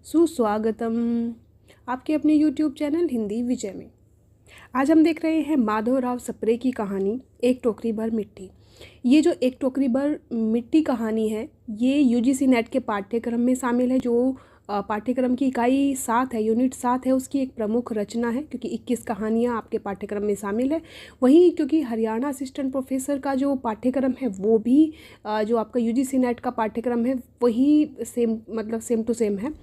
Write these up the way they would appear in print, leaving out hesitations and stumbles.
सुस्वागतम आपके अपने YouTube चैनल हिंदी विजय में। आज हम देख रहे हैं माधवराव सप्रे की कहानी एक टोकरी भर मिट्टी। ये जो एक टोकरी भर मिट्टी कहानी है ये यूजीसी नेट के पाठ्यक्रम में शामिल है। जो पाठ्यक्रम की इकाई 7 है, यूनिट 7 है, उसकी एक प्रमुख रचना है क्योंकि 21 कहानियाँ आपके पाठ्यक्रम में शामिल है। वहीं क्योंकि हरियाणा असिस्टेंट प्रोफेसर का जो पाठ्यक्रम है वो भी जो आपका यूजीसी नेट का पाठ्यक्रम है वही सेम टू सेम है,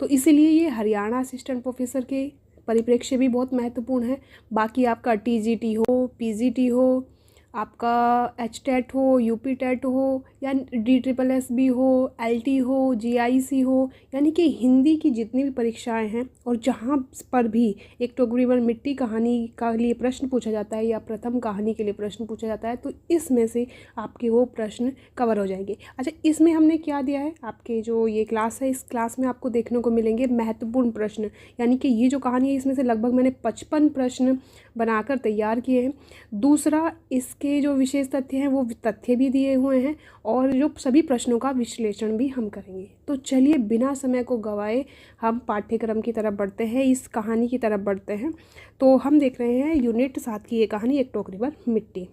तो इसीलिए ये हरियाणा असिस्टेंट प्रोफेसर के परिप्रेक्ष्य भी बहुत महत्वपूर्ण है। बाकी आपका टीजीटी हो, पीजीटी हो, आपका एचटेट हो, यूपी टेट हो या DSSS हो, एलटी हो, जीआईसी हो, यानी कि हिंदी की जितनी भी परीक्षाएं हैं और जहां पर भी एक टोकरी भर मिट्टी कहानी का लिए प्रश्न पूछा जाता है या प्रथम कहानी के लिए प्रश्न पूछा जाता है तो इसमें से आपके वो प्रश्न कवर हो जाएंगे। अच्छा, इसमें हमने क्या दिया है, आपके जो ये क्लास है इस क्लास में आपको देखने को मिलेंगे महत्वपूर्ण प्रश्न, यानी कि ये जो कहानी है इसमें से लगभग मैंने 55 प्रश्न बनाकर तैयार किए हैं। दूसरा, इसके जो विशेष तथ्य हैं वो तथ्य भी दिए हुए हैं और जो सभी प्रश्नों का विश्लेषण भी हम करेंगे। तो चलिए बिना समय को गवाए हम पाठ्यक्रम की तरफ बढ़ते हैं, इस कहानी की तरफ बढ़ते हैं। तो हम देख रहे हैं यूनिट 7 की ये कहानी एक टोकरी भर मिट्टी।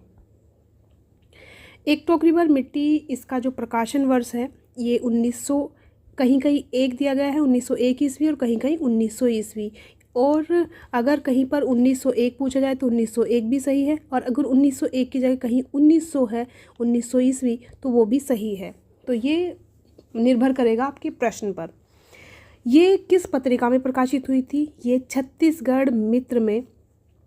एक टोकरी भर मिट्टी, इसका जो प्रकाशन वर्ष है ये 1900 कहीं कहीं एक दिया गया है 1901 ईस्वी और कहीं कहीं 1900 ईस्वी, और अगर कहीं पर 1901 पूछा जाए तो 1901 भी सही है, और अगर 1901 की जगह कहीं 1900 है 1900 ईस्वी तो वो भी सही है। तो ये निर्भर करेगा आपके प्रश्न पर। ये किस पत्रिका में प्रकाशित हुई थी? ये छत्तीसगढ़ मित्र में,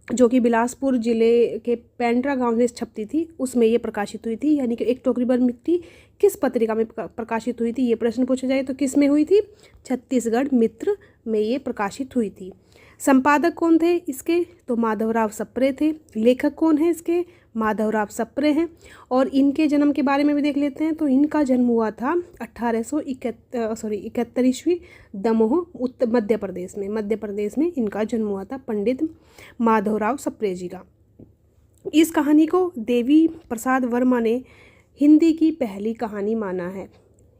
जो कि बिलासपुर जिले के पेंड्रा गांव में छपती थी, उसमें ये प्रकाशित हुई थी। यानी कि एक टोकरी भर मिट्टी किस पत्रिका में प्रकाशित हुई थी, ये प्रश्न पूछा जाए तो किस में हुई थी? छत्तीसगढ़ मित्र में ये प्रकाशित हुई थी। संपादक कौन थे इसके? तो माधवराव सप्रे थे। लेखक कौन है इसके? माधवराव सप्रे हैं। और इनके जन्म के बारे में भी देख लेते हैं। तो इनका जन्म हुआ था 1871 ईस्वी दमोह मध्य प्रदेश में इनका जन्म हुआ था, पंडित माधवराव सप्रे जी का। इस कहानी को देवी प्रसाद वर्मा ने हिंदी की पहली कहानी माना है।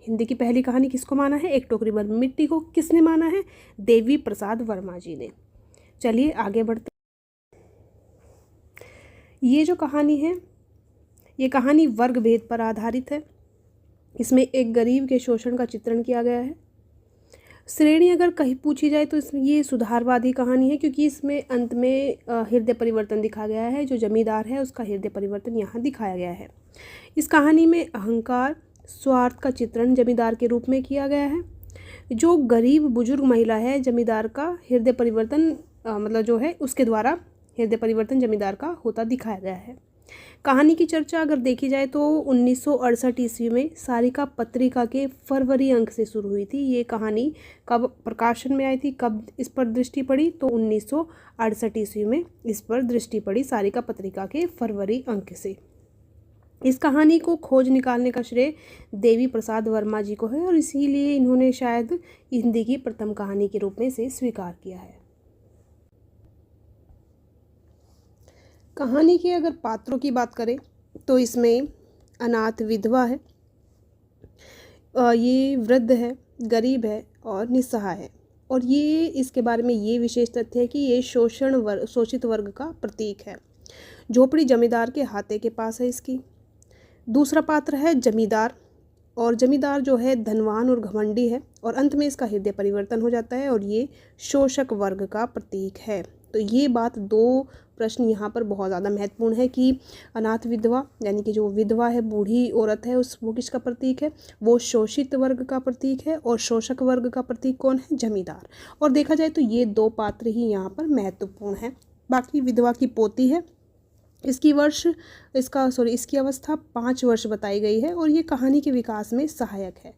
हिंदी की पहली कहानी किसको माना है? एक टोकरी भर मिट्टी को किसने माना है? देवी प्रसाद वर्मा जी ने। चलिए आगे बढ़ते। ये जो कहानी है ये कहानी वर्ग भेद पर आधारित है। इसमें एक गरीब के शोषण का चित्रण किया गया है। श्रेणी अगर कहीं पूछी जाए तो इसमें ये सुधारवादी कहानी है, क्योंकि इसमें अंत में हृदय परिवर्तन दिखा गया है। जो जमींदार है उसका हृदय परिवर्तन यहाँ दिखाया गया है। इस कहानी में अहंकार, स्वार्थ का चित्रण जमींदार के रूप में किया गया है। जो गरीब बुजुर्ग महिला है, जमींदार का हृदय परिवर्तन मतलब जो है उसके द्वारा हृदय परिवर्तन जमींदार का होता दिखाया गया है। कहानी की चर्चा अगर देखी जाए तो 1968 ईस्वी में सारिका पत्रिका के फरवरी अंक से शुरू हुई थी। ये कहानी कब प्रकाशन में आई थी, कब इस पर दृष्टि पड़ी? तो 1968 ईस्वी में इस पर दृष्टि पड़ी सारिका पत्रिका के फरवरी अंक से। इस कहानी को खोज निकालने का श्रेय देवी प्रसाद वर्मा जी को है और इसीलिए इन्होंने शायद हिंदी की प्रथम कहानी के रूप में इसे स्वीकार किया है। कहानी के अगर पात्रों की बात करें तो इसमें अनाथ विधवा है, ये वृद्ध है, गरीब है और निस्सहाय है। और ये इसके बारे में ये विशेष तथ्य है कि ये शोषित वर्ग का प्रतीक है। झोपड़ी जमींदार के हाथे के पास है इसकी। दूसरा पात्र है जमींदार, और जमींदार जो है धनवान और घमंडी है, और अंत में इसका हृदय परिवर्तन हो जाता है और ये शोषक वर्ग का प्रतीक है। तो ये बात, दो प्रश्न यहाँ पर बहुत ज़्यादा महत्वपूर्ण है कि अनाथ विधवा यानी कि जो विधवा है, बूढ़ी औरत है, वो किसका प्रतीक है? वो शोषित वर्ग का प्रतीक है। और शोषक वर्ग का प्रतीक कौन है? जमींदार। और देखा जाए तो ये दो पात्र ही यहाँ पर महत्वपूर्ण है। बाकी विधवा की पोती है, इसकी अवस्था 5 वर्ष बताई गई है और ये कहानी के विकास में सहायक है।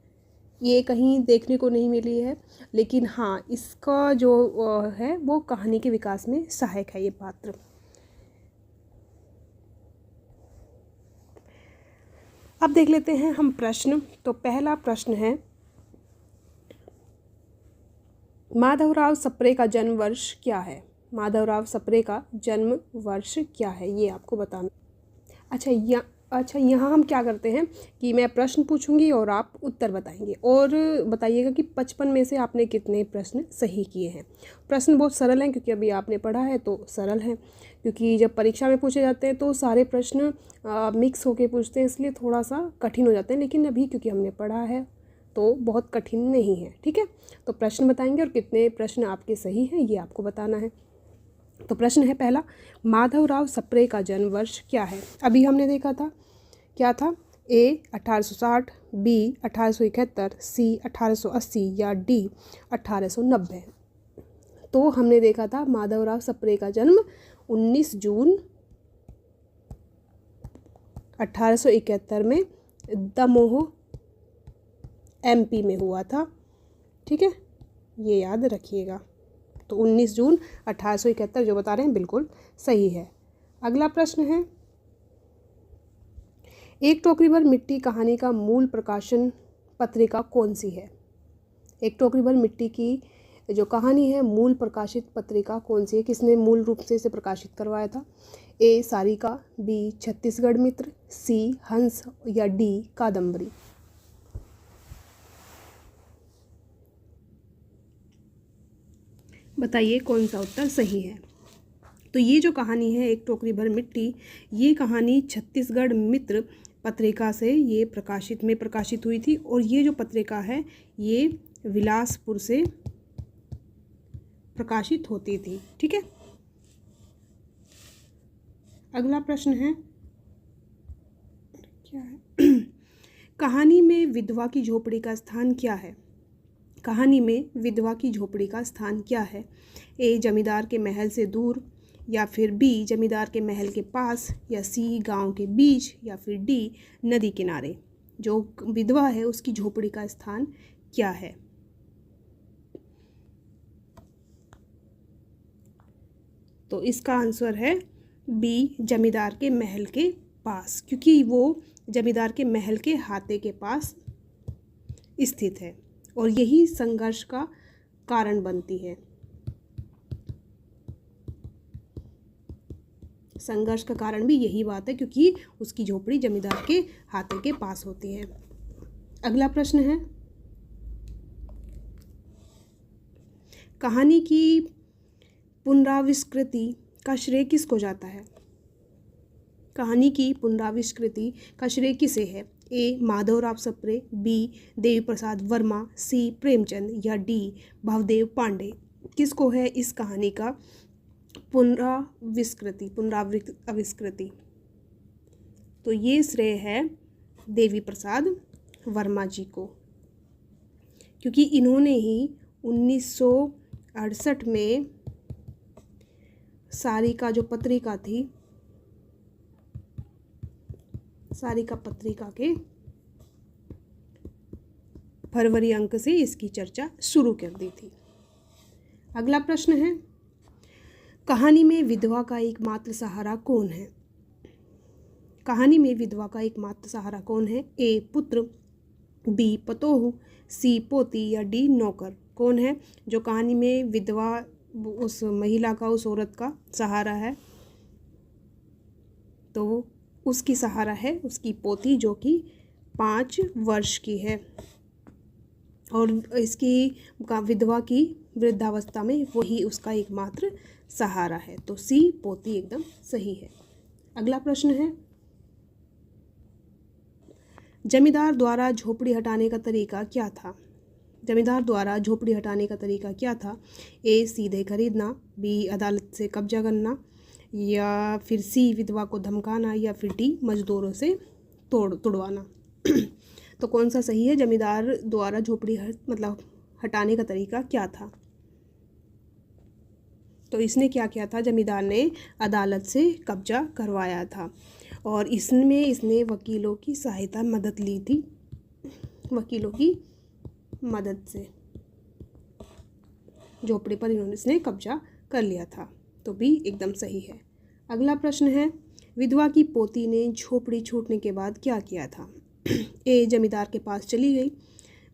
ये कहीं देखने को नहीं मिली है, लेकिन हाँ इसका जो है वो कहानी के विकास में सहायक है ये पात्र। अब देख लेते हैं हम प्रश्न। तो पहला प्रश्न है, माधवराव सप्रे का जन्म वर्ष क्या है? माधवराव सप्रे का जन्म वर्ष क्या है ये आपको बताना। अच्छा, अच्छा, यहाँ हम क्या करते हैं कि मैं प्रश्न पूछूंगी और आप उत्तर बताएंगे और बताइएगा कि 55 में से आपने कितने प्रश्न सही किए हैं। प्रश्न बहुत सरल हैं क्योंकि अभी आपने पढ़ा है तो सरल हैं, क्योंकि जब परीक्षा में पूछे जाते हैं तो सारे प्रश्न मिक्स होके पूछते हैं, इसलिए थोड़ा सा कठिन हो जाते हैं, लेकिन अभी क्योंकि हमने पढ़ा है तो बहुत कठिन नहीं है। ठीक है, तो प्रश्न बताएंगे और कितने प्रश्न आपके सही हैं ये आपको बताना है। तो प्रश्न है पहला, माधवराव सप्रे का जन्म वर्ष क्या है। अभी हमने देखा था क्या था, ए 1860, बी 1871, सी 1880 या डी 1890। तो हमने देखा था माधवराव सप्रे का जन्म 19 जून 1871 में दमोह एमपी में हुआ था। ठीक है, ये याद रखिएगा। तो 19 जून 1871 जो बता रहे हैं बिल्कुल सही है। अगला प्रश्न है, एक टोकरी भर मिट्टी कहानी का मूल प्रकाशन पत्रिका कौन सी है। एक टोकरी भर मिट्टी की जो कहानी है मूल प्रकाशित पत्रिका कौन सी है, किसने मूल रूप से इसे प्रकाशित करवाया था। ए सारिका, बी छत्तीसगढ़ मित्र, सी हंस या डी कादम्बरी। बताइए कौन सा उत्तर सही है। तो ये जो कहानी है एक टोकरी भर मिट्टी, ये कहानी छत्तीसगढ़ मित्र पत्रिका से ये प्रकाशित हुई थी, और ये जो पत्रिका है ये विलासपुर से प्रकाशित होती थी। ठीक है, अगला प्रश्न है क्या है कहानी में विधवा की झोपड़ी का स्थान क्या है। कहानी में विधवा की झोपड़ी का स्थान क्या है। ए जमींदार के महल से दूर, या फिर बी जमींदार के महल के पास, या सी गांव के बीच, या फिर डी नदी किनारे। जो विधवा है उसकी झोपड़ी का स्थान क्या है। तो इसका आंसर है बी जमींदार के महल के पास, क्योंकि वो जमींदार के महल के हाथे के पास स्थित है और यही संघर्ष का कारण बनती है। संघर्ष का कारण भी यही बात है क्योंकि उसकी झोपड़ी जमींदार के हाथे के पास होती है। अगला प्रश्न है, कहानी की पुनराविष्कृति का श्रेय किसको जाता है। कहानी की पुनराविष्कृति का श्रेय किसे है। ए माधवराव सप्रे, बी देवी प्रसाद वर्मा, सी प्रेमचंद या डी भवदेव पांडे। किसको है इस कहानी का पुनराविष्कृति। तो ये श्रेय है देवी प्रसाद वर्मा जी को, क्योंकि इन्होंने ही 1968 में सारिका जो पत्रिका थी, सारिका पत्रिका के फरवरी अंक से इसकी चर्चा शुरू कर दी थी। अगला प्रश्न है, कहानी में विधवा का एकमात्र सहारा कौन है। कहानी में विधवा का एकमात्र सहारा कौन है। ए पुत्र, बी पतोहू, सी पोती या डी नौकर। कौन है जो कहानी में विधवा उस महिला का, उस औरत का सहारा है। तो उसकी सहारा है उसकी पोती जो कि 5 वर्ष की है, और इसकी विधवा की वृद्धावस्था में वही उसका एकमात्र सहारा है। तो सी पोती एकदम सही है। अगला प्रश्न है, जमींदार द्वारा झोपड़ी हटाने का तरीका क्या था। जमींदार द्वारा झोपड़ी हटाने का तरीका क्या था। ए सीधे खरीदना, बी अदालत से कब्जा करना, या फिर सी विधवा को धमकाना, या फिर डी मजदूरों से तोड़वाना। तो कौन सा सही है। जमींदार द्वारा झोपड़ी हटाने का तरीका क्या था। तो इसने क्या किया था, जमींदार ने अदालत से कब्जा करवाया था, और इसने वकीलों की सहायता मदद ली थी, वकीलों की मदद से झोपड़ी पर इसने कब्जा कर लिया था। तो भी एकदम सही है। अगला प्रश्न है, विधवा की पोती ने झोपड़ी छूटने के बाद क्या किया था। ए जमींदार के पास चली गई,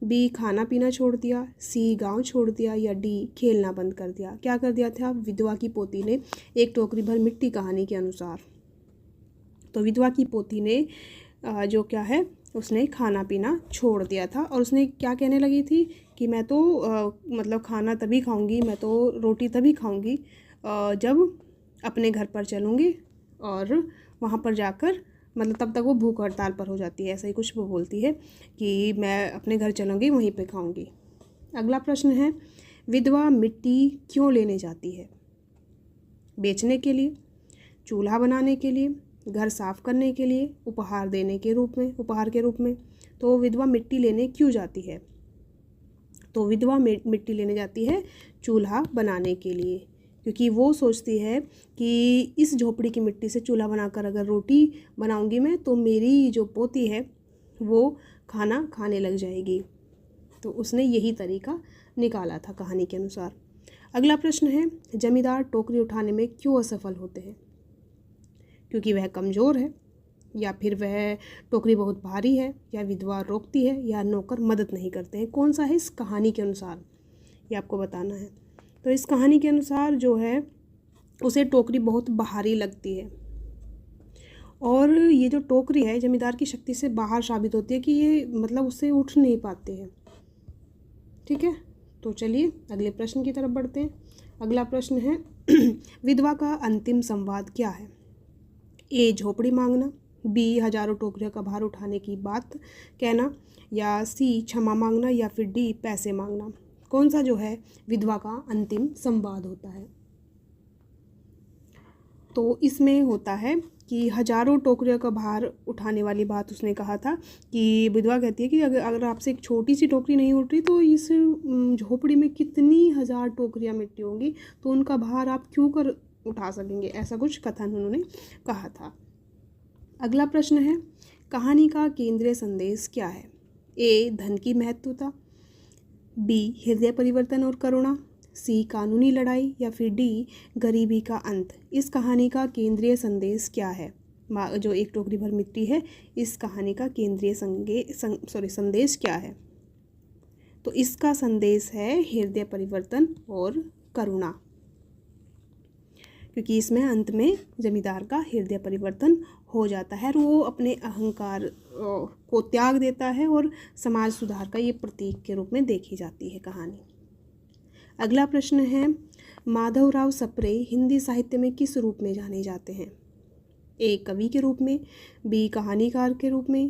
बी खाना पीना छोड़ दिया, सी गांव छोड़ दिया, या डी खेलना बंद कर दिया। क्या कर दिया था विधवा की पोती ने एक टोकरी भर मिट्टी कहानी के अनुसार। तो विधवा की पोती ने जो क्या है, उसने खाना पीना छोड़ दिया था और उसने क्या कहने लगी थी कि मैं तो मतलब खाना तभी खाऊंगी, मैं तो रोटी तभी खाऊंगी जब अपने घर पर चलूँगी और वहाँ पर जाकर, मतलब तब तक वो भूख हड़ताल पर हो जाती है, ऐसा ही कुछ वो बोलती है कि मैं अपने घर चलूँगी, वहीं पे खाऊंगी। अगला प्रश्न है, विधवा मिट्टी क्यों लेने जाती है? बेचने के लिए, चूल्हा बनाने के लिए, घर साफ करने के लिए, उपहार के रूप में। तो विधवा मिट्टी लेने क्यों जाती है? तो विधवा मिट्टी लेने जाती है चूल्हा बनाने के लिए, क्योंकि वो सोचती है कि इस झोपड़ी की मिट्टी से चूल्हा बनाकर अगर रोटी बनाऊंगी मैं, तो मेरी जो पोती है वो खाना खाने लग जाएगी। तो उसने यही तरीका निकाला था कहानी के अनुसार। अगला प्रश्न है, जमींदार टोकरी उठाने में क्यों असफल होते हैं? क्योंकि वह कमज़ोर है, या फिर वह टोकरी बहुत भारी है, या विधवा रोकती है, या नौकर मदद नहीं करते हैं। कौन सा है इस कहानी के अनुसार, ये आपको बताना है। तो इस कहानी के अनुसार जो है, उसे टोकरी बहुत भारी लगती है और ये जो टोकरी है जमींदार की शक्ति से बाहर साबित होती है कि ये मतलब उससे उठ नहीं पाते हैं। ठीक है, तो चलिए अगले प्रश्न की तरफ बढ़ते हैं। अगला प्रश्न है, विधवा का अंतिम संवाद क्या है? ए, झोपड़ी मांगना, बी, हजारों टोकरियों का भार उठाने की बात कहना, या सी, क्षमा मांगना, या फिर डी, पैसे मांगना। कौन सा जो है विधवा का अंतिम संवाद होता है? तो इसमें होता है कि हजारों टोकरियों का भार उठाने वाली बात उसने कहा था कि विधवा कहती है कि अगर आपसे एक छोटी सी टोकरी नहीं उठ रही तो इस झोपड़ी में कितनी हजार टोकरियां मिट्टी होंगी, तो उनका भार आप क्यों कर उठा सकेंगे, ऐसा कुछ कथन उन्होंने कहा था। अगला प्रश्न है, कहानी का केंद्रीय संदेश क्या है? ए, धन की महत्वता, बी, हृदय परिवर्तन और करुणा, सी, कानूनी लड़ाई, या फिर डी, गरीबी का अंत। इस कहानी का केंद्रीय संदेश क्या है? जो एक टोकरी भर मिट्टी है, इस कहानी का केंद्रीय संदेश क्या है? तो इसका संदेश है हृदय परिवर्तन और करुणा, क्योंकि इसमें अंत में जमींदार का हृदय परिवर्तन हो जाता है और वो अपने अहंकार को त्याग देता है और समाज सुधार का ये प्रतीक के रूप में देखी जाती है कहानी। अगला प्रश्न है, माधवराव सप्रे हिंदी साहित्य में किस रूप में जाने जाते हैं? ए, कवि के रूप में, बी, कहानीकार के रूप में,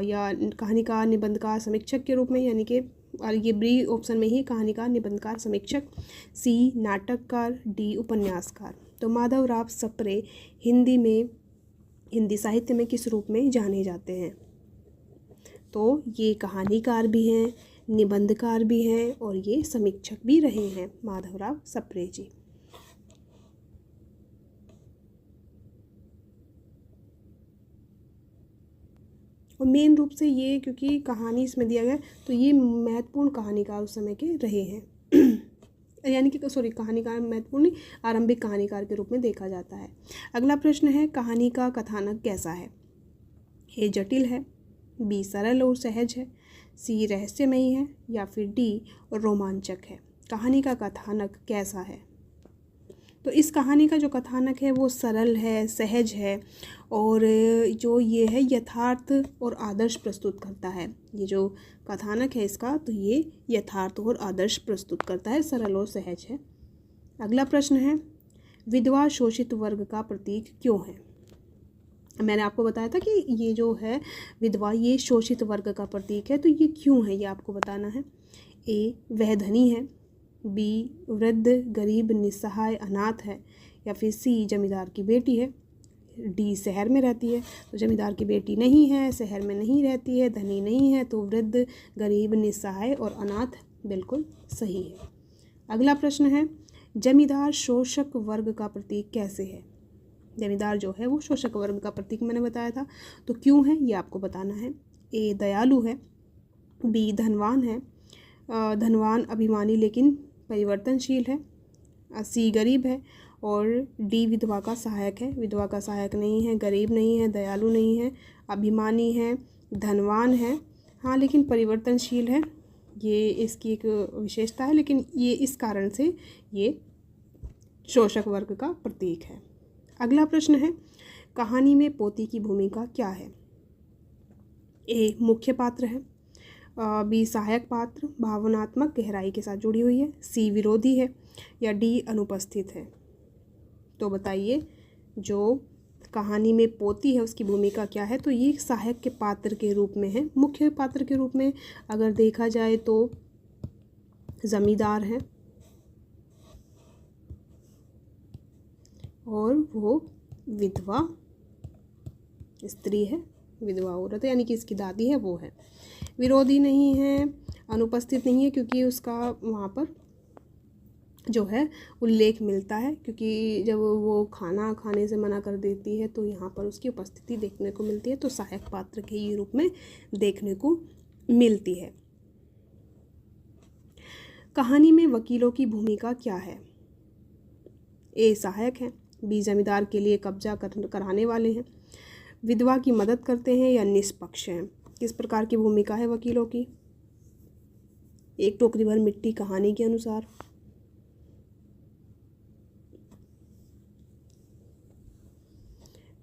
या कहानीकार, निबंधकार, समीक्षक के रूप में, यानी कि और ये बी ऑप्शन में ही कहानीकार, निबंधकार, समीक्षक, सी, नाटककार, डी, उपन्यासकार। तो माधवराव सप्रे हिंदी साहित्य में किस रूप में जाने जाते हैं? तो ये कहानीकार भी हैं, निबंधकार भी हैं और ये समीक्षक भी रहे हैं माधवराव सप्रे जी। और मेन रूप से ये, क्योंकि कहानी इसमें दिया गया, तो ये महत्वपूर्ण कहानीकार उस समय के रहे हैं यानी कि कहानीकार महत्वपूर्ण आरंभिक कहानीकार के रूप में देखा जाता है। अगला प्रश्न है, कहानी का कथानक कैसा है? ए, जटिल है, बी, सरल और सहज है, सी, रहस्यमयी है, या फिर डी, रोमांचक है। कहानी का कथानक कैसा है? तो इस कहानी का जो कथानक है वो सरल है, सहज है और जो ये है यथार्थ और आदर्श प्रस्तुत करता है। ये जो कथानक है इसका, तो ये यथार्थ और आदर्श प्रस्तुत करता है, सरल और सहज है। अगला प्रश्न है, विधवा शोषित वर्ग का प्रतीक क्यों है? मैंने आपको बताया था कि ये जो है विधवा, ये शोषित वर्ग का प्रतीक है, तो ये क्यों है ये आपको बताना है। ए, वह धनी है, बी, वृद्ध, गरीब, निस्सहाय, अनाथ है, या फिर सी, जमींदार की बेटी है, डी, शहर में रहती है। तो जमींदार की बेटी नहीं है, शहर में नहीं रहती है, धनी नहीं है, तो वृद्ध, गरीब, निस्सहाय और अनाथ बिल्कुल सही है। अगला प्रश्न है, जमींदार शोषक वर्ग का प्रतीक कैसे है? जमींदार जो है वो शोषक वर्ग का प्रतीक मैंने बताया था, तो क्यों है ये आपको बताना है। ए, दयालु है, बी, धनवान है, धनवान अभिमानी लेकिन परिवर्तनशील है, सी, गरीब है, और डी, विधवा का सहायक है। विधवा का सहायक नहीं है, गरीब नहीं है, दयालु नहीं है, अभिमानी है, धनवान है, हाँ लेकिन परिवर्तनशील है, ये इसकी एक विशेषता है, लेकिन ये इस कारण से ये शोषक वर्ग का प्रतीक है। अगला प्रश्न है, कहानी में पोती की भूमिका क्या है? ए मुख्य पात्र है, बी सहायक पात्र भावनात्मक गहराई के साथ जुड़ी हुई है, सी विरोधी है, या डी अनुपस्थित है। तो बताइए, जो कहानी में पोती है उसकी भूमिका क्या है? तो ये सहायक के पात्र के रूप में है। मुख्य पात्र के रूप में अगर देखा जाए तो जमींदार है और वो विधवा स्त्री है, विधवा औरत है, यानी कि इसकी दादी है वो है। विरोधी नहीं है, अनुपस्थित नहीं है, क्योंकि उसका वहाँ पर जो है उल्लेख मिलता है, क्योंकि जब वो खाना खाने से मना कर देती है तो यहाँ पर उसकी उपस्थिति देखने को मिलती है, तो सहायक पात्र के ही रूप में देखने को मिलती है। कहानी में वकीलों की भूमिका क्या है? ए सहायक है, बी जमींदार के लिए कब्जा कराने वाले हैं, विधवा की मदद करते हैं, या निष्पक्ष हैं। किस प्रकार की भूमिका है वकीलों की? एक टोकरी भर मिट्टी कहानी के अनुसार।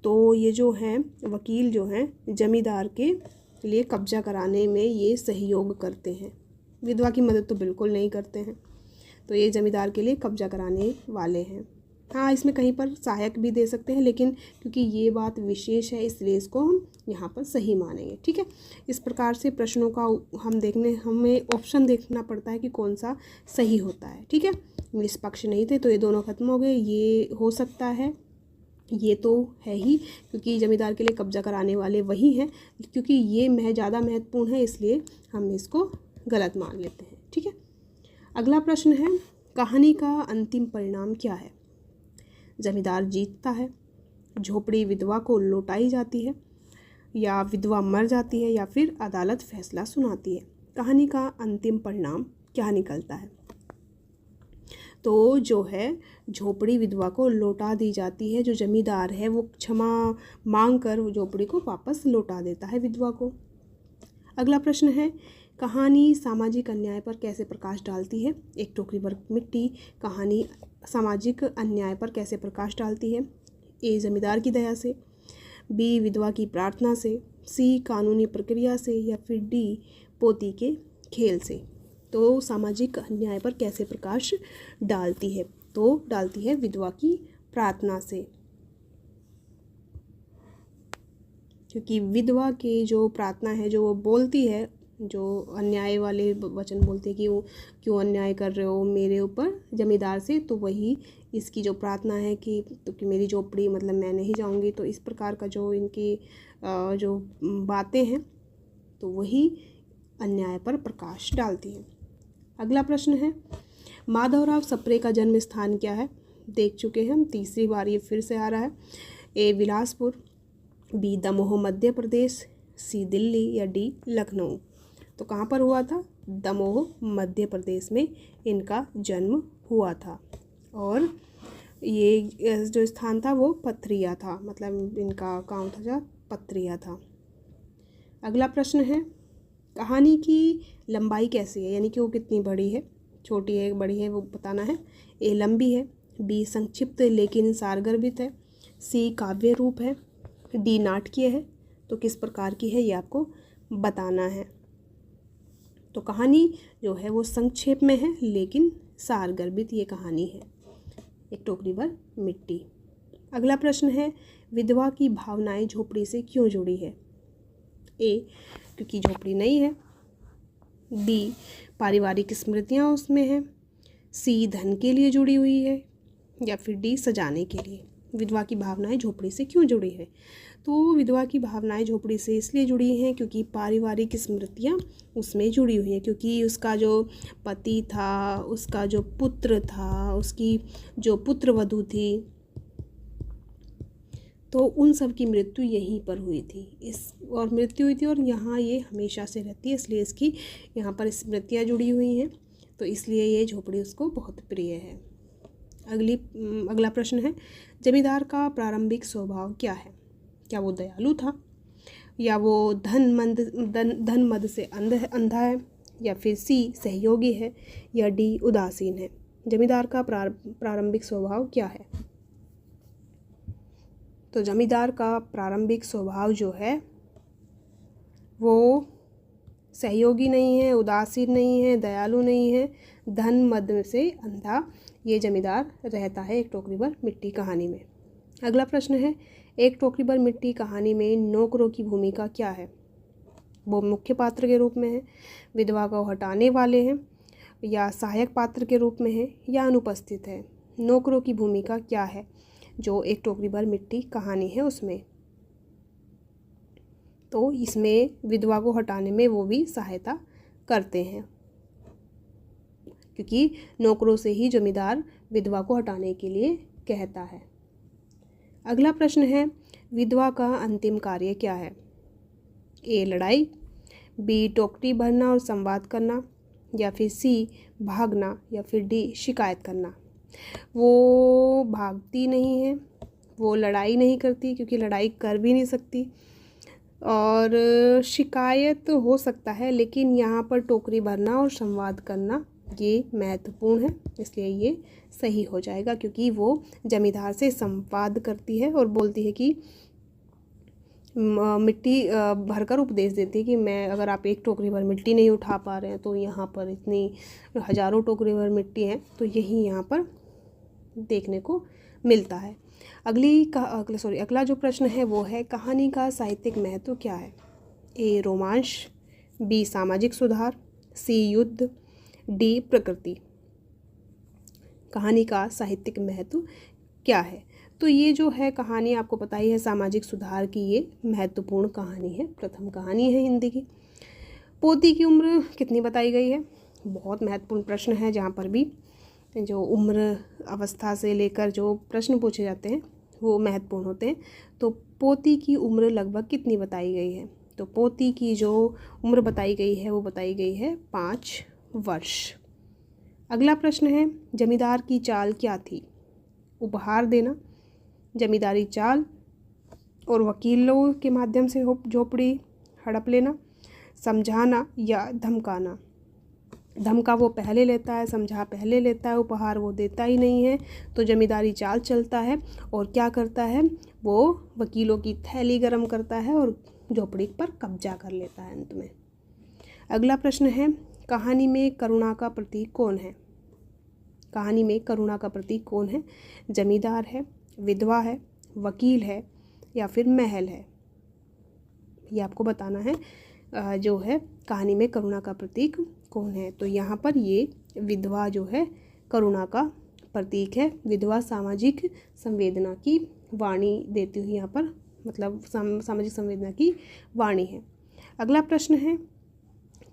तो ये जो हैं वकील जो हैं जमींदार के लिए कब्जा कराने में ये सहयोग करते हैं, विधवा की मदद तो बिल्कुल नहीं करते हैं। तो ये जमींदार के लिए कब्जा कराने वाले हैं। हाँ, इसमें कहीं पर सहायक भी दे सकते हैं, लेकिन क्योंकि ये बात विशेष है इसलिए इसको हम यहाँ पर सही मानेंगे। ठीक है, इस प्रकार से प्रश्नों का हमें ऑप्शन देखना पड़ता है कि कौन सा सही होता है। ठीक है, निष्पक्ष नहीं थे तो ये दोनों खत्म हो गए। ये हो सकता है, ये तो है ही, क्योंकि जमींदार के लिए कब्जा कराने वाले वही हैं, क्योंकि ये ज़्यादा महत्वपूर्ण है इसलिए हम इसको गलत मान लेते हैं। ठीक है, अगला प्रश्न है, कहानी का अंतिम परिणाम क्या है? जमींदार जीतता है, झोपड़ी विधवा को लौटाई जाती है, या विधवा मर जाती है, या फिर अदालत फैसला सुनाती है। कहानी का अंतिम परिणाम क्या निकलता है? तो जो है झोपड़ी विधवा को लौटा दी जाती है। जो जमींदार है वो क्षमा मांग कर झोपड़ी को वापस लौटा देता है विधवा को। अगला प्रश्न है, कहानी सामाजिक अन्याय पर कैसे प्रकाश डालती है? एक टोकरी भर मिट्टी कहानी सामाजिक अन्याय पर कैसे प्रकाश डालती है? ए जमींदार की दया से, बी विधवा की प्रार्थना से, सी कानूनी प्रक्रिया से, या फिर डी पोती के खेल से। तो सामाजिक अन्याय पर कैसे प्रकाश डालती है? तो डालती है विधवा की प्रार्थना से, क्योंकि विधवा के जो प्रार्थना है, जो वो बोलती है, जो अन्याय वाले वचन बोलते हैं कि वो क्यों अन्याय कर रहे हो मेरे ऊपर जमींदार से, तो वही इसकी जो प्रार्थना है कि मेरी झोपड़ी मतलब मैं नहीं जाऊंगी। तो इस प्रकार का जो इनकी जो बातें हैं तो वही अन्याय पर प्रकाश डालती हैं। अगला प्रश्न है, माधवराव सप्रे का जन्म स्थान क्या है? देख चुके हैं हम, तीसरी बार ये फिर से आ रहा है। ए बिलासपुर, बी दमोह मध्य प्रदेश, सी दिल्ली, या डी लखनऊ। तो कहाँ पर हुआ था? दमोह मध्य प्रदेश में इनका जन्म हुआ था, और ये जो स्थान था वो पथरिया था, मतलब इनका गाँव था पथरिया था। अगला प्रश्न है, कहानी की लंबाई कैसी है, यानी कि वो कितनी बड़ी है, छोटी है बड़ी है, वो बताना है। ए लंबी है, बी संक्षिप्त लेकिन सारगर्भित है, सी काव्य रूप है, डी नाटकीय है। तो किस प्रकार की है ये आपको बताना है। तो कहानी जो है वो संक्षेप में है लेकिन सारगर्भित ये कहानी है, एक टोकरी भर मिट्टी। अगला प्रश्न है, विधवा की भावनाएं झोपड़ी से क्यों जुड़ी है? ए क्योंकि झोपड़ी नई है, बी पारिवारिक स्मृतियाँ उसमें हैं, सी धन के लिए जुड़ी हुई है, या फिर डी सजाने के लिए। विधवा की भावनाएं झोपड़ी से क्यों जुड़ी है? तो विधवा की भावनाएं झोपड़ी से इसलिए जुड़ी हैं क्योंकि पारिवारिक स्मृतियाँ उसमें जुड़ी हुई हैं, क्योंकि उसका जो पति था, उसका जो पुत्र था, उसकी जो पुत्रवधू थी, तो उन सब की मृत्यु यहीं पर हुई थी मृत्यु हुई थी, और यहाँ ये हमेशा से रहती है, इसलिए इसकी यहाँ पर स्मृतियाँ जुड़ी हुई हैं, तो इसलिए ये झोपड़ी उसको बहुत प्रिय है। अगला प्रश्न है, जमींदार का प्रारंभिक स्वभाव क्या है? क्या वो दयालु था, या वो धन मद से अंधा है, या फिर सी सहयोगी है, या डी उदासीन है। जमींदार का प्रारंभिक स्वभाव क्या है? तो जमींदार का प्रारंभिक स्वभाव जो है वो सहयोगी नहीं है, उदासीन नहीं है, दयालु नहीं है, धन मद से अंधा ये जमींदार रहता है एक टोकरी भर मिट्टी कहानी में। अगला प्रश्न है, एक टोकरी भर मिट्टी कहानी में नौकरों की भूमिका क्या है? वो मुख्य पात्र के रूप में है, विधवा को हटाने वाले हैं, या सहायक पात्र के रूप में है, या अनुपस्थित है। नौकरों की भूमिका क्या है जो एक टोकरी भर मिट्टी कहानी है उसमें? तो इसमें विधवा को हटाने में वो भी सहायता करते हैं, क्योंकि नौकरों से ही जमींदार विधवा को हटाने के लिए कहता है। अगला प्रश्न है, विधवा का अंतिम कार्य क्या है? ए लड़ाई, बी टोकरी भरना और संवाद करना, या फिर सी भागना, या फिर डी शिकायत करना। वो भागती नहीं है, वो लड़ाई नहीं करती क्योंकि लड़ाई कर भी नहीं सकती, और शिकायत हो सकता है, लेकिन यहाँ पर टोकरी भरना और संवाद करना ये महत्वपूर्ण है, इसलिए ये सही हो जाएगा, क्योंकि वो जमींदार से संवाद करती है और बोलती है कि मिट्टी भरकर उपदेश देती है कि मैं, अगर आप एक टोकरी भर मिट्टी नहीं उठा पा रहे हैं तो यहाँ पर इतनी हजारों टोकरी भर मिट्टी है, तो यही यहाँ पर देखने को मिलता है। अगला जो प्रश्न है वो है, कहानी का साहित्यिक महत्व क्या है? ए रोमांच, बी सामाजिक सुधार, सी युद्ध, डी प्रकृति। कहानी का साहित्यिक महत्व क्या है? तो ये जो है कहानी आपको पता ही है, सामाजिक सुधार की ये महत्वपूर्ण कहानी है, प्रथम कहानी है हिंदी की। पोती की उम्र कितनी बताई गई है? बहुत महत्वपूर्ण प्रश्न है, जहाँ पर भी जो उम्र अवस्था से लेकर जो प्रश्न पूछे जाते हैं वो महत्वपूर्ण होते हैं। तो पोती की उम्र लगभग कितनी बताई गई है? तो पोती की जो उम्र बताई गई है वो बताई गई है 5 वर्ष। अगला प्रश्न है, जमींदार की चाल क्या थी? उपहार देना, जमींदारी चाल, और वकीलों के माध्यम से झोपड़ी हड़प लेना, समझाना या धमकाना। धमका वो पहले लेता है, समझा पहले लेता है, उपहार वो देता ही नहीं है। तो जमींदारी चाल चलता है, और क्या करता है वो वकीलों की थैली गरम करता है और झोपड़ी पर कब्जा कर लेता है अंत में। अगला प्रश्न है, कहानी में करुणा का प्रतीक कौन है? कहानी में करुणा का प्रतीक कौन है? जमींदार है, विधवा है, वकील है, या फिर महल है? ये आपको बताना है जो है कहानी में करुणा का प्रतीक कौन है। तो यहाँ पर ये विधवा जो है करुणा का प्रतीक है। विधवा सामाजिक संवेदना की वाणी देती हुई यहाँ पर, मतलब सामाजिक संवेदना की वाणी है। अगला प्रश्न है,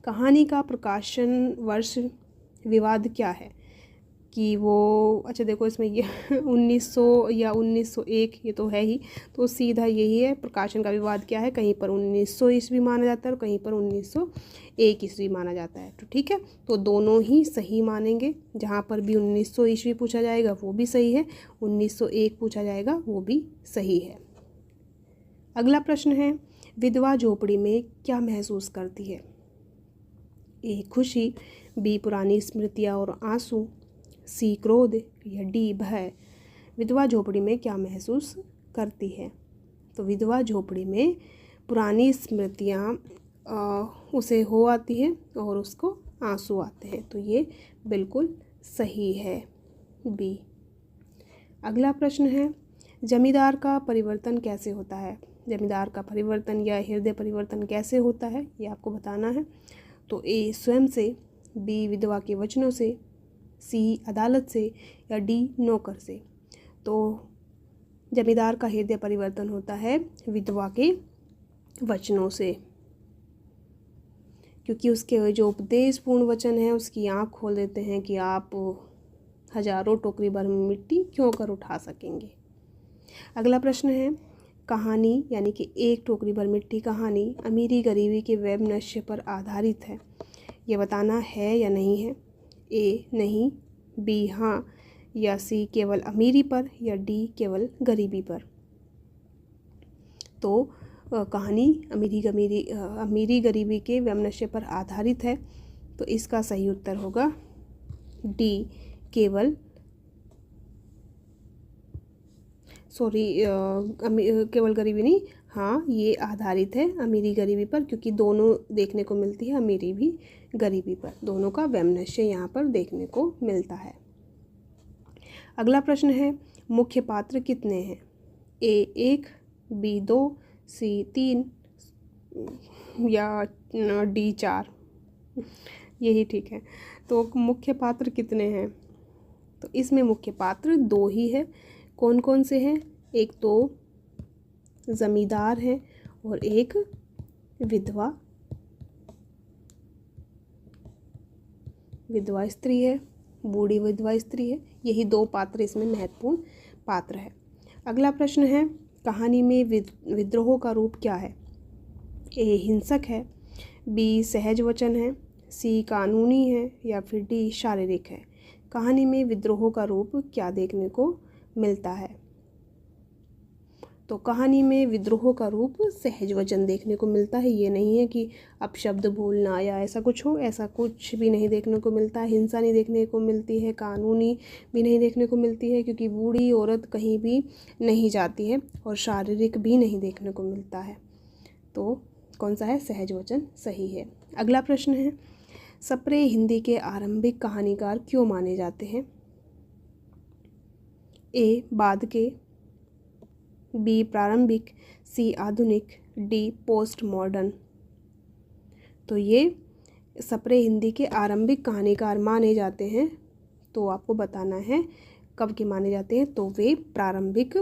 कहानी का प्रकाशन वर्ष विवाद क्या है? कि वो, अच्छा देखो इसमें ये 1900 या 1901 ये तो है ही, तो सीधा यही है। प्रकाशन का विवाद क्या है? कहीं पर 1900 ईस्वी माना जाता है और कहीं पर 1901 ईस्वी माना जाता है। तो ठीक है, तो दोनों ही सही मानेंगे। जहाँ पर भी 1900 ईस्वी पूछा जाएगा वो भी सही है, 1901 पूछा जाएगा वो भी सही है। अगला प्रश्न है, विधवा झोपड़ी में क्या महसूस करती है? ए खुशी, बी पुरानी स्मृतियाँ और आंसू, सी क्रोध, या डी भय। विधवा झोपड़ी में क्या महसूस करती है? तो विधवा झोपड़ी में पुरानी स्मृतियाँ उसे हो आती है और उसको आंसू आते हैं, तो ये बिल्कुल सही है, बी। अगला प्रश्न है, जमींदार का परिवर्तन कैसे होता है? जमींदार का परिवर्तन या हृदय परिवर्तन कैसे होता है ये आपको बताना है। तो ए स्वयं से, बी विधवा के वचनों से, सी अदालत से, या डी नौकर से। तो जमींदार का हृदय परिवर्तन होता है विधवा के वचनों से, क्योंकि उसके जो उपदेशपूर्ण वचन है उसकी आँख खोल देते हैं कि आप हजारों टोकरी भर मिट्टी क्यों कर उठा सकेंगे। अगला प्रश्न है, कहानी यानी कि एक टोकरी भर मिट्टी कहानी अमीरी गरीबी के वैमनस्य पर आधारित है, ये बताना है या नहीं है? ए नहीं, बी हाँ, या सी केवल अमीरी पर, या डी केवल गरीबी पर। तो कहानी अमीरी गरीबी के वैमनस्य पर आधारित है, तो इसका सही उत्तर होगा डी केवल सॉरी, केवल गरीबी नहीं, हाँ ये आधारित है अमीरी गरीबी पर, क्योंकि दोनों देखने को मिलती है, अमीरी भी गरीबी पर, दोनों का वैमनस्य यहाँ पर देखने को मिलता है। अगला प्रश्न है, मुख्य पात्र कितने हैं? ए 1, बी 2, सी 3 या डी 4? यही ठीक है। तो मुख्य पात्र कितने हैं? तो इसमें मुख्य पात्र 2 ही है। कौन कौन से हैं? एक तो जमींदार है और एक विधवा स्त्री है, बूढ़ी विधवा स्त्री है। यही 2 पात्र इसमें महत्वपूर्ण पात्र है। अगला प्रश्न है, कहानी में विद्रोह का रूप क्या है? ए हिंसक है, बी सहज वचन है, सी कानूनी है या फिर डी शारीरिक है। कहानी में विद्रोह का रूप क्या देखने को मिलता है? तो कहानी में विद्रोह का रूप सहज वचन देखने को मिलता है। ये नहीं है कि अपशब्द बोलना या ऐसा कुछ हो, ऐसा कुछ भी नहीं देखने को मिलता है। हिंसा नहीं देखने को मिलती है, कानूनी भी नहीं देखने को मिलती है, क्योंकि बूढ़ी औरत कहीं भी नहीं जाती है, और शारीरिक भी नहीं देखने को मिलता है। तो कौन सा है? सहज वचन सही है। अगला प्रश्न है, सप्रे हिंदी के आरंभिक कहानीकार क्यों माने जाते हैं? ए बाद के, बी प्रारंभिक, सी आधुनिक, डी पोस्ट मॉडर्न। तो ये सप्रे हिंदी के आरंभिक कहानीकार माने जाते हैं। तो आपको बताना है कब के माने जाते हैं। तो वे प्रारंभिक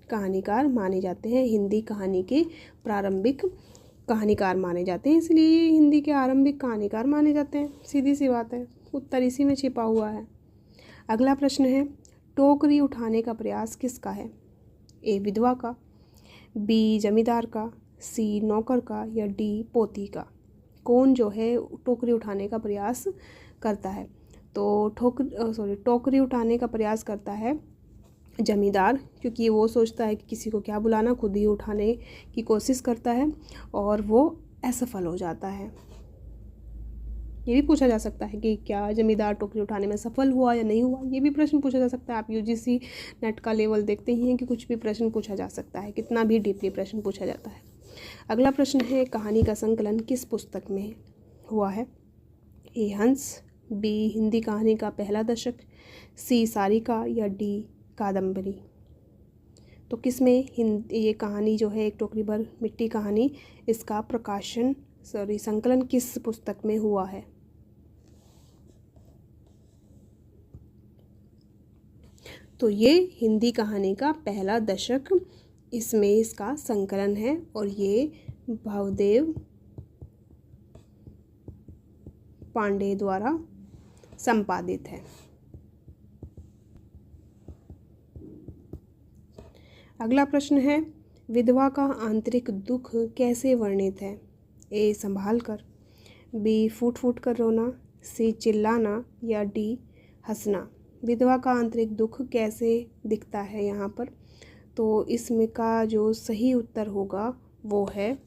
कहानीकार माने जाते हैं, हिंदी कहानी के प्रारंभिक कहानीकार माने जाते हैं, इसलिए ये हिंदी के आरंभिक कहानीकार माने जाते हैं। सीधी सी बात है, उत्तर इसी में छिपा हुआ है। अगला प्रश्न है, टोकरी उठाने का प्रयास किसका है? ए विधवा का, बी जमींदार का, सी नौकर का या डी पोती का। कौन जो है टोकरी उठाने का प्रयास करता है? तो टोकरी उठाने का प्रयास करता है जमींदार, क्योंकि वो सोचता है कि किसी को क्या बुलाना, खुद ही उठाने की कोशिश करता है और वो असफल हो जाता है। ये भी पूछा जा सकता है कि क्या जमींदार टोकरी उठाने में सफल हुआ या नहीं हुआ, ये भी प्रश्न पूछा जा सकता है। आप यूजीसी नेट का लेवल देखते ही हैं कि कुछ भी प्रश्न पूछा जा सकता है, कितना भी डीपली प्रश्न पूछा जाता है। अगला प्रश्न है, कहानी का संकलन किस पुस्तक में हुआ है? ए हंस, बी हिंदी कहानी का पहला दशक, सी सारिका या डी कादम्बरी। तो किस में ये कहानी जो है एक टोकरी भर मिट्टी कहानी, इसका संकलन किस पुस्तक में हुआ है? तो ये हिंदी कहानी का पहला दशक, इसमें इसका संकलन है और ये भवदेव पांडे द्वारा संपादित है। अगला प्रश्न है, विधवा का आंतरिक दुख कैसे वर्णित है? ए संभाल कर, बी फूट फूट कर रोना, सी चिल्लाना या डी हंसना। विधवा का आंतरिक दुख कैसे दिखता है यहाँ पर? तो इसमें का जो सही उत्तर होगा वो है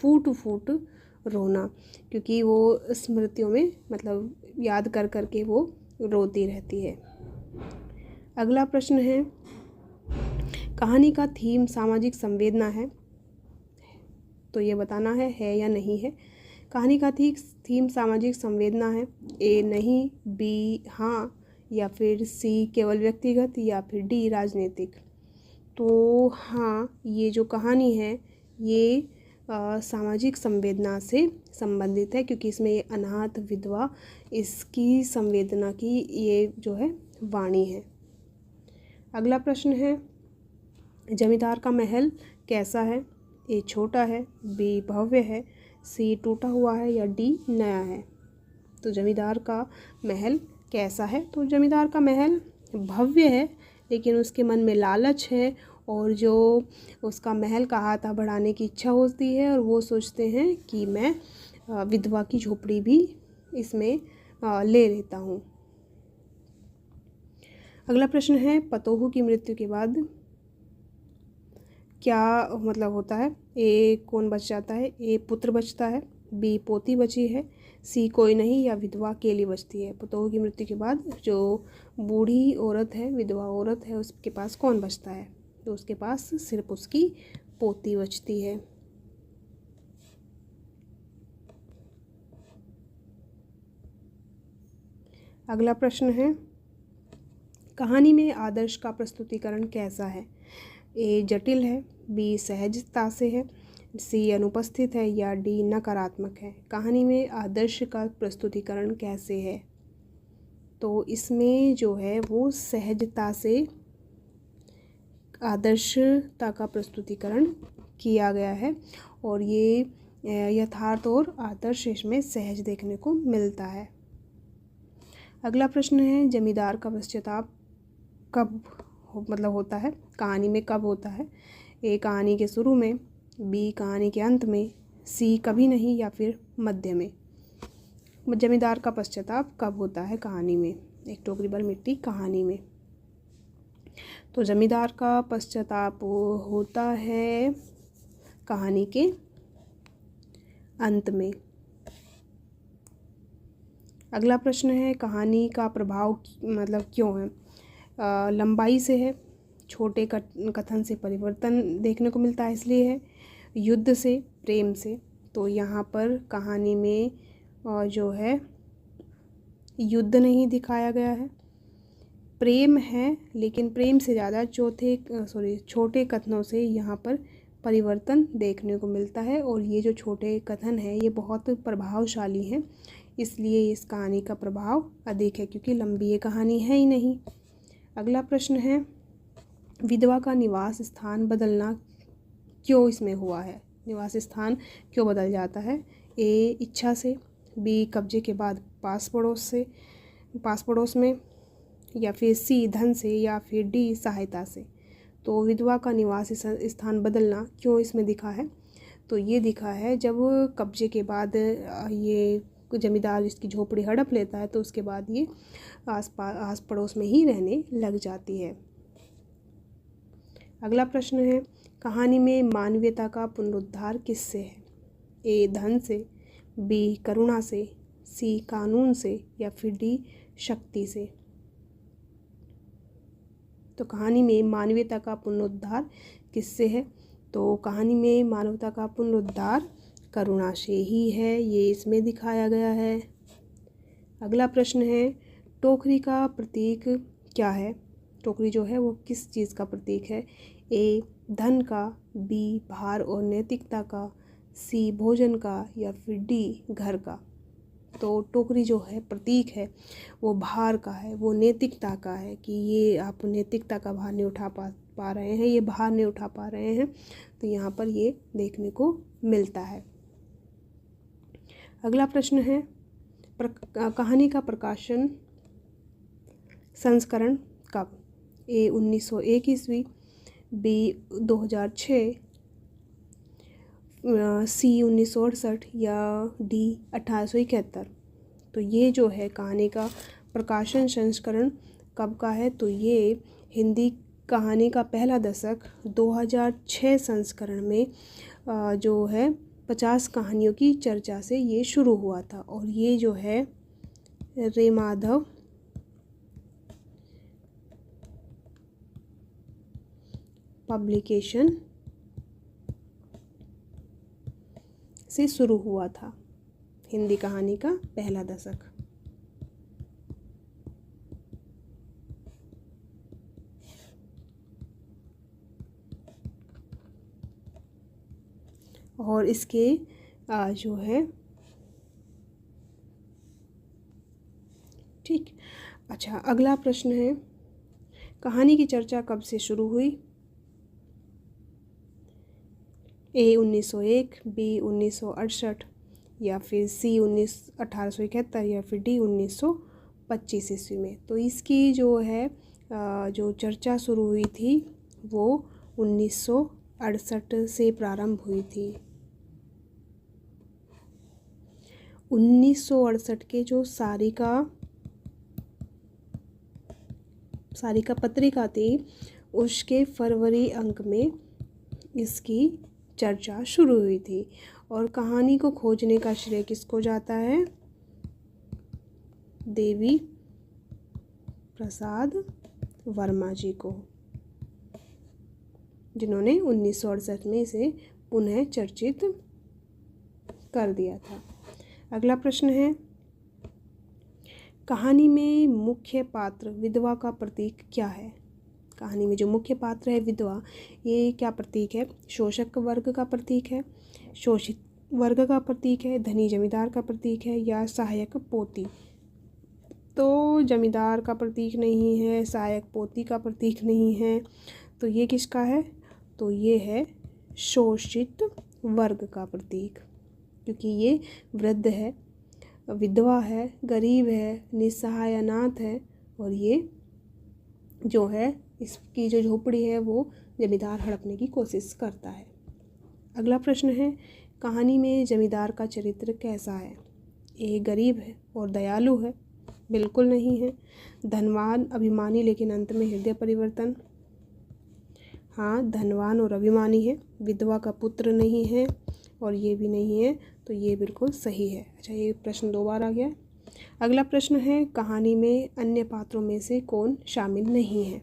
फूट फूट रोना, क्योंकि वो स्मृतियों में मतलब याद कर कर के वो रोती रहती है। अगला प्रश्न है, कहानी का थीम सामाजिक संवेदना है? तो ये बताना है या नहीं है। कहानी का थीम सामाजिक संवेदना है। ए नहीं, बी हाँ या फिर सी केवल व्यक्तिगत या फिर डी राजनीतिक। तो हाँ, ये जो कहानी है ये सामाजिक संवेदना से संबंधित है, क्योंकि इसमें ये अनाथ विधवा, इसकी संवेदना की ये जो है वाणी है। अगला प्रश्न है, जमींदार का महल कैसा है? ए छोटा है, बी भव्य है, सी टूटा हुआ है या डी नया है। तो जमींदार का महल कैसा है? तो जमींदार का महल भव्य है, लेकिन उसके मन में लालच है और जो उसका महल का हाथा बढ़ाने की इच्छा होती है और वो सोचते हैं कि मैं विधवा की झोपड़ी भी इसमें ले लेता हूँ। अगला प्रश्न है, पतोहू की मृत्यु के बाद क्या मतलब होता है? ए कौन बच जाता है? ए पुत्र बचता है, बी पोती बची है, सी कोई नहीं या विधवा अकेली बचती है। पुतोहू की मृत्यु के बाद जो बूढ़ी औरत है, विधवा औरत है, उसके पास कौन बचता है? तो उसके पास सिर्फ उसकी पोती बचती है। अगला प्रश्न है, कहानी में आदर्श का प्रस्तुतिकरण कैसा है? ए जटिल है, बी सहजता से है, सी अनुपस्थित है या डी नकारात्मक है। कहानी में आदर्श का प्रस्तुतिकरण कैसे है? तो इसमें जो है वो सहजता से आदर्शता का प्रस्तुतिकरण किया गया है और ये यथार्थ और आदर्श इसमें सहज देखने को मिलता है। अगला प्रश्न है, जमींदार का पश्चाताप कब होता है? कहानी में कब होता है? ए कहानी के शुरू में, बी कहानी के अंत में, सी कभी नहीं या फिर मध्य में। जमींदार का पश्चाताप कब होता है कहानी में? एक टोकरी भर मिट्टी कहानी में। तो जमींदार का पश्चाताप होता है कहानी के अंत में। अगला प्रश्न है, कहानी का प्रभाव क्यों है? लंबाई से है, छोटे कथन से परिवर्तन देखने को मिलता है इसलिए है, युद्ध से, प्रेम से। तो यहाँ पर कहानी में जो है युद्ध नहीं दिखाया गया है, प्रेम है, लेकिन प्रेम से ज़्यादा छोटे कथनों से यहाँ पर परिवर्तन देखने को मिलता है और ये जो छोटे कथन हैं ये बहुत प्रभावशाली हैं, इसलिए इस कहानी का प्रभाव अधिक है क्योंकि लंबी ये कहानी है ही नहीं। अगला प्रश्न है, विधवा का निवास स्थान बदलना क्यों इसमें हुआ है? निवास स्थान क्यों बदल जाता है? ए इच्छा से, बी कब्जे के बाद पास पड़ोस में, या फिर सी धन से, या फिर डी सहायता से। तो विधवा का निवास स्थान बदलना क्यों इसमें दिखा है? तो ये दिखा है जब कब्जे के बाद ये जमींदार इसकी झोपड़ी हड़प लेता है तो उसके बाद ये आस पड़ोस में ही रहने लग जाती है। अगला प्रश्न है, कहानी में मानवीयता का पुनरुद्धार किससे है? ए धन से, बी करुणा से, सी कानून से, या फिर डी शक्ति से। तो कहानी में मानवीयता का पुनरुद्धार किससे है? तो कहानी में मानवता का पुनरुद्धार करुणा से ही है, ये इसमें दिखाया गया है। अगला प्रश्न है, टोकरी का प्रतीक क्या है? टोकरी जो है वो किस चीज़ का प्रतीक है? ए धन का, बी भार और नैतिकता का, सी भोजन का, या फिर डी घर का। तो टोकरी जो है प्रतीक है वो भार का है, वो नैतिकता का है कि ये आप नैतिकता का भार नहीं उठा पा रहे हैं, ये भार नहीं उठा पा रहे हैं, तो यहाँ पर ये देखने को मिलता है। अगला प्रश्न है, कहानी का प्रकाशन संस्करण कब? ए 1901 ईस्वी, बी 2006, सी 1968 या डी 1871। तो ये जो है कहानी का प्रकाशन संस्करण कब का है? तो ये हिंदी कहानी का पहला दशक 2006 संस्करण में जो है 50 कहानियों की चर्चा से ये शुरू हुआ था और ये जो है रे माधव पब्लिकेशन से शुरू हुआ था, हिंदी कहानी का पहला दशक। और इसके जो है ठीक। अच्छा, अगला प्रश्न है, कहानी की चर्चा कब से शुरू हुई? ए 1901, बी 1968, या फिर सी 1871, या फिर डी 1925 ईस्वी में। तो इसकी जो है जो चर्चा शुरू हुई थी वो 1968 से प्रारंभ हुई थी। 1968 के जो सारिका पत्रिका थी उसके फरवरी अंक में इसकी चर्चा शुरू हुई थी। और कहानी को खोजने का श्रेय किसको जाता है? देवी प्रसाद वर्मा जी को, जिन्होंने 1968 में इसे पुनः चर्चित कर दिया था। अगला प्रश्न है, कहानी में मुख्य पात्र विधवा का प्रतीक क्या है? कहानी में जो मुख्य पात्र है विधवा, ये क्या प्रतीक है? शोषक वर्ग का प्रतीक है, शोषित वर्ग का प्रतीक है, धनी जमींदार का प्रतीक है, या सहायक पोती? तो जमींदार का प्रतीक नहीं है, सहायक पोती का प्रतीक नहीं है, तो ये किसका है? तो ये है शोषित वर्ग का प्रतीक, क्योंकि ये वृद्ध है, विधवा है, गरीब है, निस्सहाय अनाथ है, और ये जो है इसकी जो झोपड़ी है वो जमींदार हड़पने की कोशिश करता है। अगला प्रश्न है, कहानी में जमींदार का चरित्र कैसा है? ये गरीब है और दयालु है? बिल्कुल नहीं है। धनवान, अभिमानी, लेकिन अंत में हृदय परिवर्तन? हाँ, धनवान और अभिमानी है। विधवा का पुत्र नहीं है और ये भी नहीं है, तो ये बिल्कुल सही है। अच्छा, ये प्रश्न 2 बार आ गया। अगला प्रश्न है, कहानी में अन्य पात्रों में से कौन शामिल नहीं है?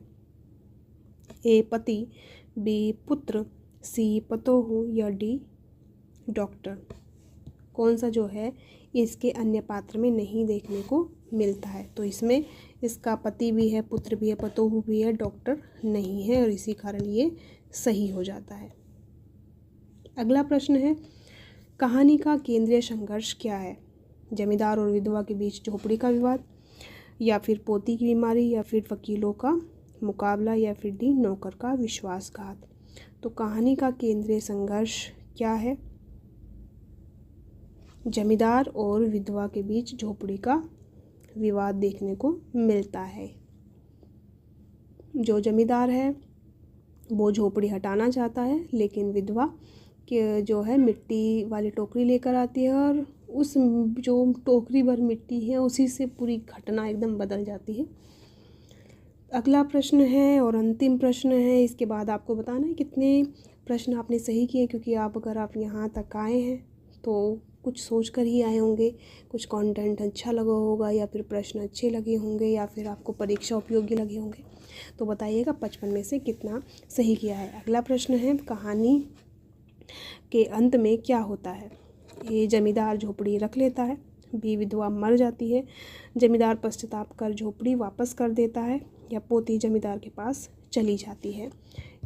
ए पति, बी पुत्र, सी पतोहू, या डी डॉक्टर? कौन सा जो है इसके अन्य पात्र में नहीं देखने को मिलता है? तो इसमें इसका पति भी है, पुत्र भी है, पतोहू भी है, डॉक्टर नहीं है, और इसी कारण ये सही हो जाता है। अगला प्रश्न है, कहानी का केंद्रीय संघर्ष क्या है? जमींदार और विधवा के बीच झोपड़ी का विवाद, या फिर पोती की बीमारी, या फिर वकीलों का मुकाबला, या फिर डी नौकर का विश्वासघात? तो कहानी का केंद्रीय संघर्ष क्या है? जमींदार और विधवा के बीच झोपड़ी का विवाद देखने को मिलता है। जो जमींदार है वो झोपड़ी हटाना चाहता है, लेकिन विधवा के जो है मिट्टी वाली टोकरी लेकर आती है, और उस जो टोकरी भर मिट्टी है उसी से पूरी घटना एकदम बदल जाती है। अगला प्रश्न है और अंतिम प्रश्न है, इसके बाद आपको बताना है कितने प्रश्न आपने सही किए, क्योंकि अगर आप यहाँ तक आए हैं तो कुछ सोच कर ही आए होंगे, कुछ कंटेंट अच्छा लगा होगा, या फिर प्रश्न अच्छे लगे होंगे, या फिर आपको परीक्षा उपयोगी लगे होंगे। तो बताइएगा 55 में से कितना सही किया है। अगला प्रश्न है, कहानी के अंत में क्या होता है? ए जमींदार झोपड़ी रख लेता है, बी विधवा मर जाती है, जमींदार पश्चाताप कर झोपड़ी वापस कर देता है, या पोती जमींदार के पास चली जाती है?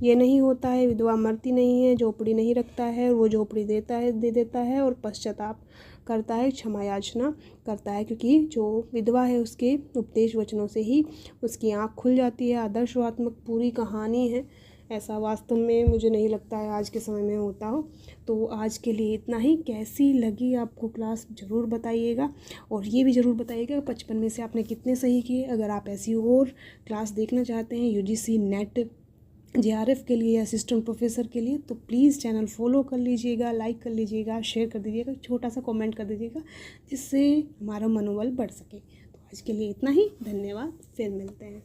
ये नहीं होता है, विधवा मरती नहीं है, झोपड़ी नहीं रखता है, वो झोपड़ी दे देता है और पश्चाताप करता है, क्षमा याचना करता है, क्योंकि जो विधवा है उसके उपदेश वचनों से ही उसकी आँख खुल जाती है। आदर्शवात्मक पूरी कहानी है, ऐसा वास्तव में मुझे नहीं लगता है आज के समय में होता हो। तो आज के लिए इतना ही। कैसी लगी आपको क्लास ज़रूर बताइएगा, और ये भी ज़रूर बताइएगा 55 में से आपने कितने सही किए। अगर आप ऐसी और क्लास देखना चाहते हैं यूजीसी नेट जेआरएफ के लिए, असिस्टेंट प्रोफेसर के लिए, तो प्लीज़ चैनल फॉलो कर लीजिएगा, लाइक कर लीजिएगा, शेयर कर दीजिएगा, छोटा सा कमेंट कर दीजिएगा, जिससे हमारा मनोबल बढ़ सके। तो आज के लिए इतना ही। धन्यवाद, फिर मिलते हैं।